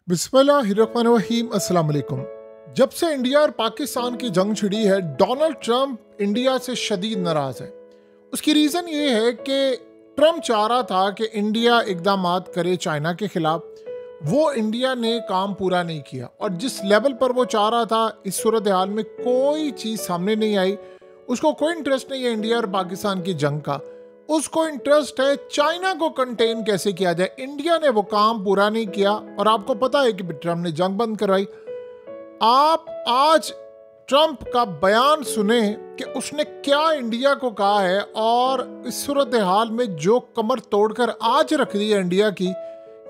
बिस्मिल्लाहिर्रहमानिर्रहीम अस्सलाम वालेकुम। जब से इंडिया और पाकिस्तान की जंग छिड़ी है, डोनाल्ड ट्रंप इंडिया से शदीद नाराज़ है। उसकी रीज़न ये है कि ट्रंप चाह रहा था कि इंडिया इक़दामात करे चाइना के ख़िलाफ़। वो इंडिया ने काम पूरा नहीं किया और जिस लेवल पर वो चाह रहा था, इस सूरत हाल में कोई चीज़ सामने नहीं आई। उसको कोई इंटरेस्ट नहीं है इंडिया और पाकिस्तान की जंग का। उसको इंटरेस्ट है चाइना को कंटेन कैसे किया जाए। इंडिया ने वो काम पूरा नहीं किया और आपको पता है कि ट्रंप ने जंग बंद करवाई। आप आज ट्रंप का बयान सुने कि उसने क्या इंडिया को कहा है और इस सूरत हाल में जो कमर तोड़कर आज रख दी है इंडिया की,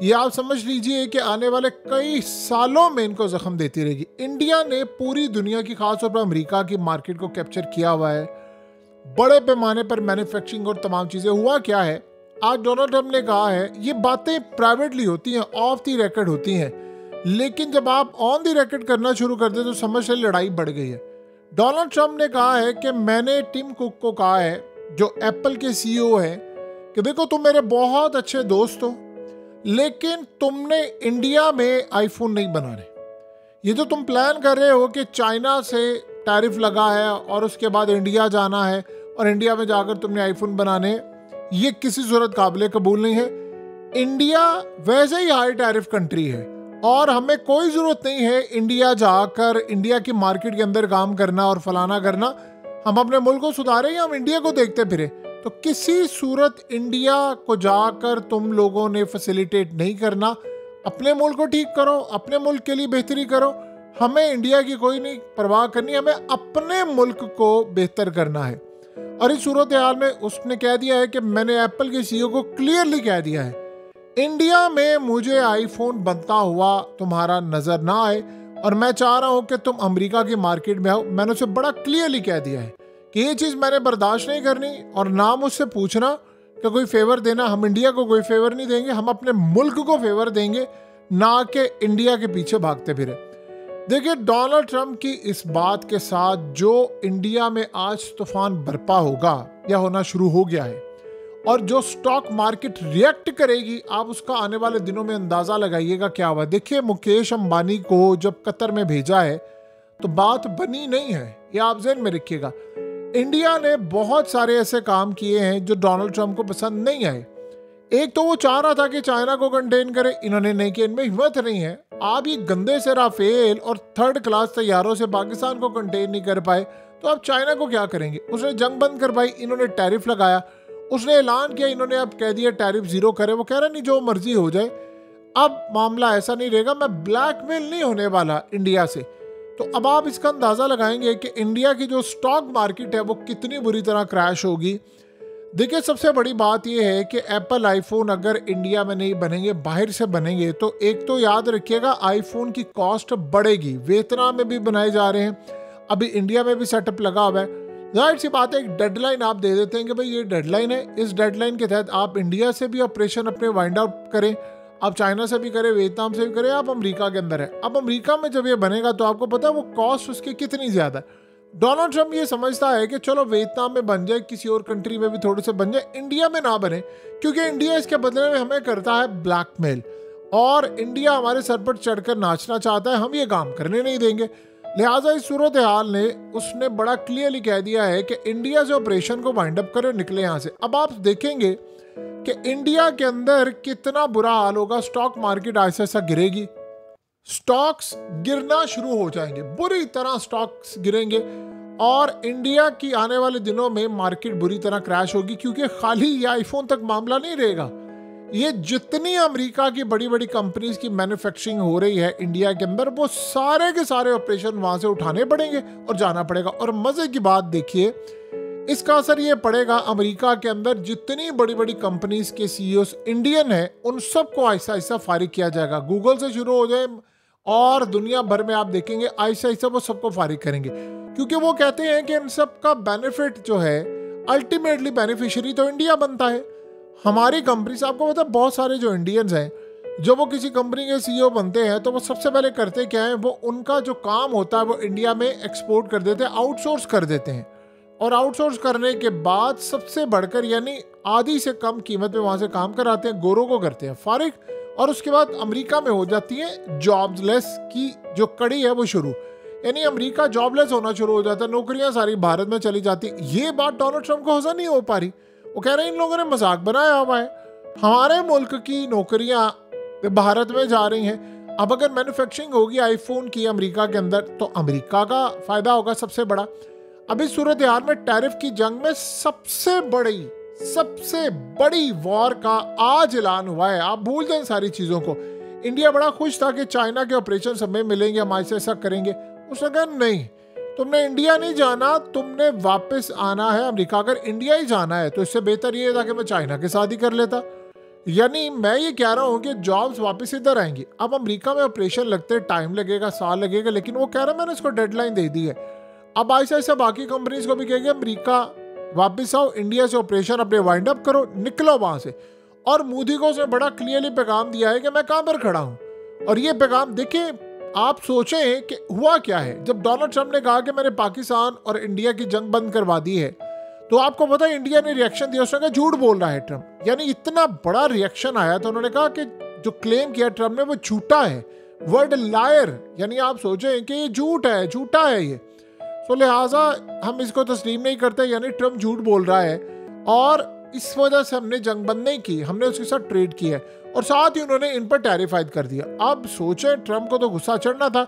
ये आप समझ लीजिए कि आने वाले कई सालों में इनको जख्म देती रहेगी। इंडिया ने पूरी दुनिया की, खासतौर पर अमेरिका की मार्केट को कैप्चर किया हुआ है, बड़े पैमाने पर मैन्युफैक्चरिंग और तमाम चीज़ें। हुआ क्या है, आज डोनाल्ड ट्रंप ने कहा है, ये बातें प्राइवेटली होती हैं, ऑफ द रिकॉर्ड होती हैं, लेकिन जब आप ऑन द रिकॉर्ड करना शुरू कर दे तो समझ से लड़ाई बढ़ गई है। डोनाल्ड ट्रंप ने कहा है कि मैंने टिम कुक को कहा है, जो एप्पल के सीईओ हैं, कि देखो तुम मेरे बहुत अच्छे दोस्त हो, लेकिन तुमने इंडिया में आईफोन नहीं बनाने। ये जो तुम प्लान कर रहे हो कि चाइना से टैरिफ लगा है और उसके बाद इंडिया जाना है और इंडिया में जाकर तुमने आईफोन बनाने, ये किसी सूरत काबिल कबूल नहीं है। इंडिया वैसे ही हाई टैरिफ कंट्री है और हमें कोई ज़रूरत नहीं है इंडिया जाकर इंडिया की मार्केट के अंदर काम करना और फलाना करना। हम अपने मुल्क को सुधारें या हम इंडिया को देखते फिरे। तो किसी सूरत इंडिया को जाकर तुम लोगों ने फैसिलिटेट नहीं करना। अपने मुल्क को ठीक करो, अपने मुल्क के लिए बेहतरी करो। हमें इंडिया की कोई नहीं परवाह करनी, हमें अपने मुल्क को बेहतर करना है। और इस सूरत हाल में उसने कह दिया है कि मैंने एप्पल के सीईओ को क्लियरली कह दिया है, इंडिया में मुझे आईफोन बनता हुआ तुम्हारा नज़र ना आए और मैं चाह रहा हूं कि तुम अमेरिका की मार्केट में आओ। मैंने उसे बड़ा क्लियरली कह दिया है कि ये चीज़ मैंने बर्दाश्त नहीं करनी और ना मुझसे पूछना कि कोई फेवर देना। हम इंडिया को कोई फेवर नहीं देंगे, हम अपने मुल्क को फेवर देंगे, ना कि इंडिया के पीछे भागते फिरे। देखिए, डोनाल्ड ट्रंप की इस बात के साथ जो इंडिया में आज तूफान बरपा होगा या होना शुरू हो गया है और जो स्टॉक मार्केट रिएक्ट करेगी, आप उसका आने वाले दिनों में अंदाज़ा लगाइएगा क्या हुआ। देखिए, मुकेश अंबानी को जब कतर में भेजा है तो बात बनी नहीं है, ये आप ज़हन में रखिएगा। इंडिया ने बहुत सारे ऐसे काम किए हैं जो डोनाल्ड ट्रंप को पसंद नहीं आए। एक तो वो चाह रहा था कि चाइना को कंटेन करे, इन्होंने नहीं किया, इनमें हिम्मत नहीं है। आप ये गंदे से राफेल और थर्ड क्लास तैयारों से पाकिस्तान को कंटेन नहीं कर पाए तो आप चाइना को क्या करेंगे। उसने जंग बंद करवाई, इन्होंने टैरिफ लगाया, उसने ऐलान किया, इन्होंने अब कह दिया टैरिफ जीरो करे। वो कह रहा नहीं, जो मर्जी हो जाए। अब मामला ऐसा नहीं रहेगा, मैं ब्लैकमेल नहीं होने वाला इंडिया से। तो अब आप इसका अंदाज़ा लगाएंगे कि इंडिया की जो स्टॉक मार्केट है वो कितनी बुरी तरह क्रैश होगी। देखिए, सबसे बड़ी बात यह है कि एप्पल आईफोन अगर इंडिया में नहीं बनेंगे, बाहर से बनेंगे, तो एक तो याद रखिएगा आईफोन की कॉस्ट बढ़ेगी। वियतनाम में भी बनाए जा रहे हैं, अभी इंडिया में भी सेटअप लगा हुआ है। जाहिर सी बात है, एक डेडलाइन आप दे देते हैं कि भाई ये डेडलाइन है, इस डेडलाइन के तहत आप इंडिया से भी ऑपरेशन अपने वाइंड अप करें, आप चाइना से भी करें, वियतनाम से भी करें, आप अमेरिका के अंदर है। अब अमेरिका में जब ये बनेगा तो आपको पता है वो कॉस्ट उसकी कितनी ज़्यादा है। डोनाल्ड ट्रंप ये समझता है कि चलो वियतनाम में बन जाए, किसी और कंट्री में भी थोड़े से बन जाए, इंडिया में ना बने, क्योंकि इंडिया इसके बदले में हमें करता है ब्लैकमेल और इंडिया हमारे सर पर चढ़कर नाचना चाहता है, हम ये काम करने नहीं देंगे। लिहाजा इस सूरत हाल ने उसने बड़ा क्लियरली कह दिया है कि इंडिया से ऑपरेशन को वाइंड अप करे, निकले यहाँ से। अब आप देखेंगे कि इंडिया के अंदर कितना बुरा हाल होगा। स्टॉक मार्केट ऐसा ऐसा गिरेगी, स्टॉक्स गिरना शुरू हो जाएंगे, बुरी तरह स्टॉक्स गिरेंगे और इंडिया की आने वाले दिनों में मार्केट बुरी तरह क्रैश होगी। क्योंकि खाली ये आईफोन तक मामला नहीं रहेगा, ये जितनी अमेरिका की बड़ी बड़ी कंपनीज की मैन्युफैक्चरिंग हो रही है इंडिया के अंदर, वो सारे के सारे ऑपरेशन वहां से उठाने पड़ेंगे और जाना पड़ेगा। और मजे की बात देखिए, इसका असर ये पड़ेगा अमेरिका के अंदर जितनी बड़ी बड़ी कंपनीज के सीईओ इंडियन है, उन सबको आहिस्ता आहिस्ता फारिग किया जाएगा। गूगल से शुरू हो जाए और दुनिया भर में आप देखेंगे आहिस्ता आहिस्ता वो सबको फारिग करेंगे, क्योंकि वो कहते हैं कि इन सब का बेनिफिट जो है, अल्टीमेटली बेनिफिशियरी तो इंडिया बनता है। हमारी कंपनी से आपको पता है, बहुत सारे जो इंडियंस हैं, जब वो किसी कंपनी के सीईओ बनते हैं तो वो सबसे पहले करते क्या है, वो उनका जो काम होता है वो इंडिया में एक्सपोर्ट कर देते हैं, आउटसोर्स कर देते हैं। और आउटसोर्स करने के बाद सबसे बढ़कर यानी आधी से कम कीमत में वहाँ से काम कराते हैं, गोरों को करते हैं फारिग और उसके बाद अमेरिका में हो जाती है जॉबलेस की जो कड़ी है वो शुरू। यानी अमेरिका जॉबलेस होना शुरू हो जाता है, नौकरियां सारी भारत में चली जाती। ये बात डोनाल्ड ट्रंप को हज़म नहीं हो पा रही। वो कह रहे हैं इन लोगों ने मजाक बनाया हुआ है, हमारे मुल्क की नौकरियां भारत में जा रही हैं। अब अगर मैन्युफैक्चरिंग होगी आईफोन की अमेरिका के अंदर तो अमेरिका का फायदा होगा सबसे बड़ा। अब इस सूरत हाल में टैरिफ की जंग में सबसे बड़ी वॉर का आज ऐलान हुआ है। आप भूल जाएं सारी चीज़ों को। इंडिया बड़ा खुश था कि चाइना के ऑपरेशन सब में मिलेंगे, हमारे से ऐसा करेंगे। उसने कहा नहीं, तुमने इंडिया नहीं जाना, तुमने वापस आना है अमेरिका। अगर इंडिया ही जाना है तो इससे बेहतर ये था कि मैं चाइना के साथ ही कर लेता। यानी मैं ये कह रहा हूँ कि जॉब्स वापस इधर आएंगी। अब अमेरिका में ऑपरेशन लगते टाइम लगेगा, साल लगेगा, लेकिन वो कह रहा है मैंने इसको डेडलाइन दे दी है। अब ऐसा ऐसा बाकी कंपनीज को भी कहेंगे अमेरिका वापस आओ, इंडिया से ऑपरेशन अपने वाइंड अप करो, निकलो वहां से। और मोदी को उसने बड़ा क्लियरली पैगाम दिया है कि मैं कहां पर खड़ा हूं। और ये पैगाम देखिए, आप सोचें कि हुआ क्या है। जब डोनाल्ड ट्रंप ने कहा कि मैंने पाकिस्तान और इंडिया की जंग बंद करवा दी है, तो आपको पता है इंडिया ने रिएक्शन दिया, उसने कहा झूठ बोल रहा है ट्रंप। यानी इतना बड़ा रिएक्शन आया तो उन्होंने कहा कि जो क्लेम किया ट्रंप ने वो झूठा है, वर्ड लायर। यानी आप सोचें कि ये झूठ है, झूठा है ये। तो लिहाजा हम इसको तस्लीम नहीं करते, यानी ट्रंप झूठ बोल रहा है और इस वजह से हमने जंग बंद नहीं की, हमने उसके साथ ट्रेड किया है। और साथ ही उन्होंने इन पर टैरिफ आयद कर दिया। अब सोचें, ट्रंप को तो गुस्सा चढ़ना था।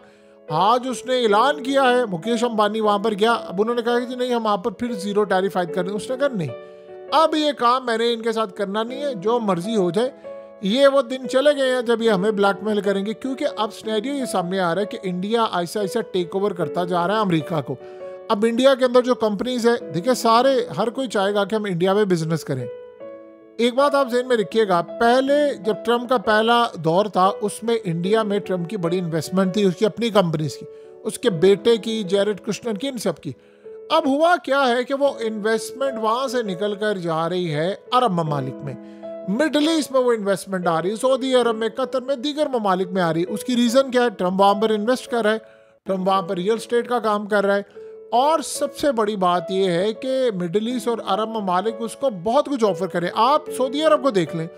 आज उसने ऐलान किया है, मुकेश अंबानी वहां पर गया, अब उन्होंने कहा कि नहीं हम वहां पर फिर जीरो टैरिफ आयद कर दें। उसने कहा नहीं, अब ये काम मैंने इनके साथ करना नहीं है, जो मर्जी हो जाए। ये वो दिन चले गए हैं जब ये हमें ब्लैकमेल करेंगे, क्योंकि अब सिनेरियो ये सामने आ रहा है कि इंडिया ऐसा ऐसा टेक ओवर करता जा रहा है अमेरिका को। अब इंडिया के अंदर जो कंपनीज है, देखिए सारे हर कोई चाहेगा कि हम इंडिया में बिजनेस करें। एक बात आप ज़हन में रखिएगा, पहले जब ट्रंप का पहला दौर था उसमें इंडिया में ट्रंप की बड़ी इन्वेस्टमेंट थी, उसकी अपनी कंपनीज की, उसके बेटे की, जैरेड कुश्नर की, इन सब की। अब हुआ क्या है कि वो इन्वेस्टमेंट वहां से निकल कर जा रही है अरब ममालिक में, मिडल ईस्ट में वो इन्वेस्टमेंट आ रही है, सऊदी अरब में, कतर में, दीगर ममालिक में आ रही है। उसकी रीज़न क्या है? ट्रंप वहाँ पर इन्वेस्ट कर रहा है, ट्रंप वहाँ पर रियल स्टेट का काम कर रहा है। और सबसे बड़ी बात यह है कि मिडल ईस्ट और अरब ममालिक उसको बहुत कुछ ऑफर करें। आप सऊदी अरब को देख लें,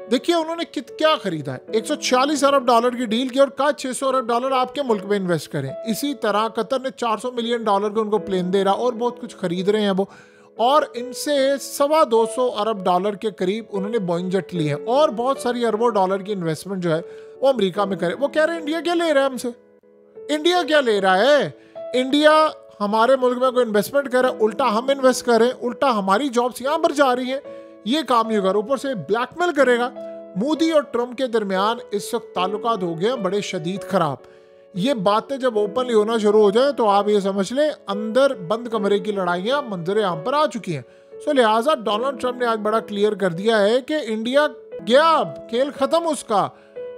देखिए उन्होंने क्या खरीदा है, 146 अरब डॉलर की डील की और कहा 600 अरब डॉलर आपके मुल्क में इन्वेस्ट करें। इसी तरह कतर ने 400 मिलियन डॉलर के उनको प्लेन दे रहा और बहुत कुछ खरीद रहे हैं वो। और इनसे 225 अरब डॉलर के करीब उन्होंने बोइंग जेट लिए हैं और बहुत सारी अरबों डॉलर की इन्वेस्टमेंट जो है वो अमेरिका में करे। वो कह रहे हैं इंडिया क्या ले रहा है हमसे, इंडिया क्या ले रहा है, इंडिया हमारे मुल्क में कोई इन्वेस्टमेंट करे, उल्टा हम इन्वेस्ट करें, उल्टा हमारी जॉब्स यहाँ पर जा रही हैं, ये काम नहीं कर, ऊपर से ब्लैकमेल करेगा। मोदी और ट्रंप के दरमियान इस वक्त ताल्लुकात हो गए बड़े शदीद खराब। ये बातें जब ओपनली होना शुरू हो जाए तो आप ये समझ लें अंदर बंद कमरे की लड़ाइयाँ मंजर आम पर आ चुकी हैं। सो लिहाजा डोनाल्ड ट्रंप ने आज बड़ा क्लियर कर दिया है कि इंडिया गया, खेल खत्म उसका।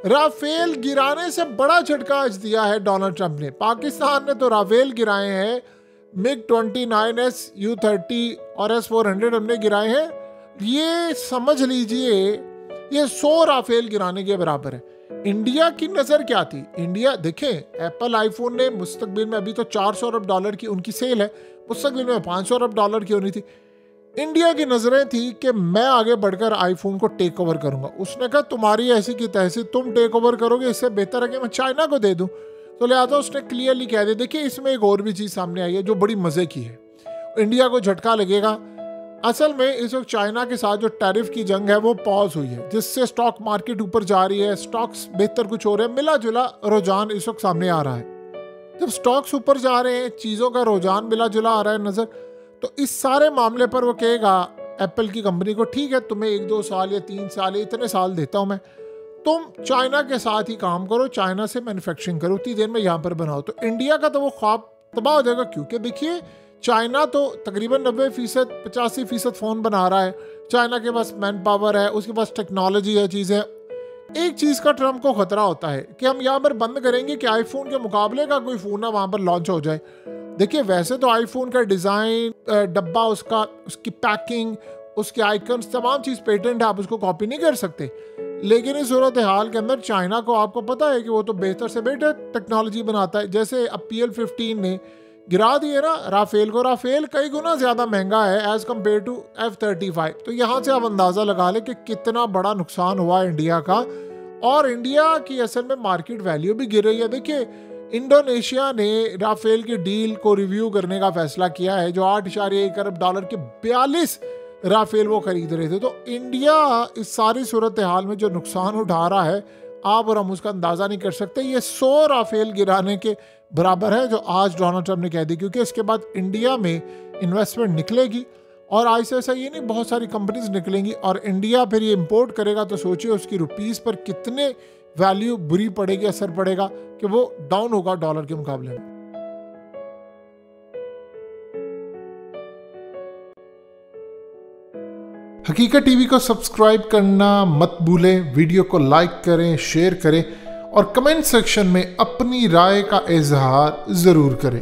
राफेल गिराने से बड़ा झटका आज दिया है डोनाल्ड ट्रंप ने। पाकिस्तान ने तो राफेल गिराए हैं, मिग 29S, U-30 और S-400 हमने गिराए हैं। ये समझ लीजिए ये 100 राफेल गिराने के बराबर है। इंडिया की नज़र क्या थी? इंडिया देखें, एप्पल आईफोन ने मुस्तकबिल में, अभी तो 400 अरब डॉलर की उनकी सेल है, मुस्तकबिल में 500 अरब डॉलर की होनी थी। इंडिया की नज़रें थी कि मैं आगे बढ़कर आईफोन को टेक ओवर करूंगा। उसने कहा तुम्हारी ऐसी की तैसी, तुम टेक ओवर करोगे, इससे बेहतर है कि मैं चाइना को दे दूं। तो लिहाजा उसने क्लियरली कह दिया। देखिए इसमें एक और भी चीज़ सामने आई है जो बड़ी मज़े की है, इंडिया को झटका लगेगा। असल में इस वक्त चाइना के साथ जो टैरिफ की जंग है वो पॉज हुई है, जिससे स्टॉक मार्केट ऊपर जा रही है, स्टॉक्स बेहतर कुछ हो रहे हैं, मिला जुला रुझान इस वक्त सामने आ रहा है। जब स्टॉक्स ऊपर जा रहे हैं, चीज़ों का रुझान मिला जुला आ रहा है नज़र, तो इस सारे मामले पर वो कहेगा एप्पल की कंपनी को, ठीक है तुम्हें 1-2 साल या 3 साल या इतने साल देता हूँ मैं, तुम चाइना के साथ ही काम करो, चाइना से मैन्युफैक्चरिंग करो, उतनी देर में यहाँ पर बनाओ। तो इंडिया का तो वो ख्वाब तबाह हो जाएगा, क्योंकि देखिए चाइना तो तकरीबन 90%, 85% फ़ोन बना रहा है, चाइना के पास मैन पावर है, उसके पास टेक्नोलॉजी है, चीज़ें। एक चीज़ का ट्रंप को ख़तरा होता है कि हम यहाँ पर बंद करेंगे कि आईफोन के मुकाबले का कोई फ़ोन ना वहाँ पर लॉन्च हो जाए। देखिए वैसे तो आईफोन का डिज़ाइन, डब्बा उसका, उसकी पैकिंग, उसके आइकन्स, तमाम चीज़ पेटेंट है, आप उसको कॉपी नहीं कर सकते। लेकिन इस सूरत हाल के अंदर चाइना को आपको पता है कि वो तो बेहतर से बेहतर टेक्नोलॉजी बनाता है। जैसे अब PL-15 ने गिरा दिए ना राफेल को, राफेल कई गुना ज़्यादा महंगा है एज़ कम्पेयर टू F-35। तो यहाँ से आप अंदाज़ा लगा लें कि कितना बड़ा नुकसान हुआ इंडिया का और इंडिया की असल में मार्केट वैल्यू भी गिर रही है। देखिए, इंडोनेशिया ने राफेल की डील को रिव्यू करने का फैसला किया है, जो $8.1 अरब के 42 राफेल वो खरीद रहे थे। तो इंडिया इस सारी सूरत हाल में जो नुकसान उठा रहा है, आप और हम उसका अंदाज़ा नहीं कर सकते। ये 100 राफेल गिराने के बराबर है जो आज डोनाल्ड ट्रंप ने कह दी, क्योंकि इसके बाद इंडिया में इन्वेस्टमेंट निकलेगी और ऐसा ये नहीं, बहुत सारी कंपनीज निकलेंगी और इंडिया फिर ये इंपोर्ट करेगा। तो सोचिए उसकी रुपीस पर कितने वैल्यू बुरी पड़ेगी, असर पड़ेगा कि वो डाउन होगा डॉलर के मुकाबले में। हकीकत टीवी को सब्सक्राइब करना मत भूलें, वीडियो को लाइक करें, शेयर करें और कमेंट सेक्शन में अपनी राय का इजहार जरूर करें।